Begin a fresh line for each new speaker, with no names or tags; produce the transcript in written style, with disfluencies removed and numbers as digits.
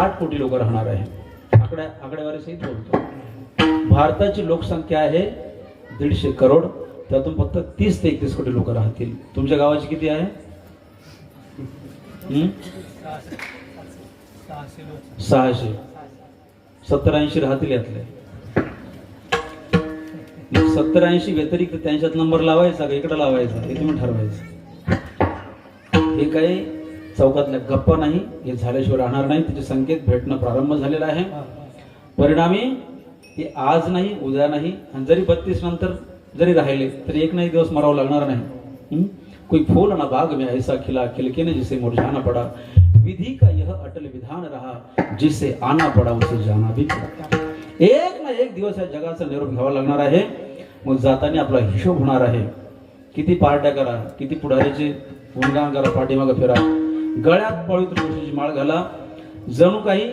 60 कोटी लोक राहणार आहे. आकडेवारी सहित बोलतो. भारताची लोकसंख्या आहे 150 करोड. त्यातून फक्त 30 ते 31 कोटी लोक राहतील. तुमच्या गावाची किती आहे? 600. 70-80 राहतील यातले. 70-80 व्यतिरिक्त त्यांच्यात नंबर लावायचा का इकडे लावायचा हे तुम्ही ठरवायचं. हे काही चौकातल्या गप्पा नाही. हे झाल्याशिवाय राहणार नाही. त्याचे संकेत भेटणं प्रारंभ झालेला आहे. परिणामी हे आज नाही उद्या नाही आणि जरी 32 नंतर जरी राहिले तरी एक ना एक दिवस मरावं लागणार नाही. कोई फूल ना बाग में ऐसा खिला खिलके ने जिसे मुरझाना पड़ा, विधि का यह अटल विधान रहा, जिसे आना पड़ा उसे जाना भी पड़ा. एक ना एक दिवस या जगाचा निरोप घ्यावा लागणार आहे. मग जाताना आपला हिशोब होणार आहे. किती पार्ट्या करा, किती पुढारीचे गुणगान करा, पाठीमागं फिरा, गळ्यात पवित्र तुळशीची माळ घाला. जणू काही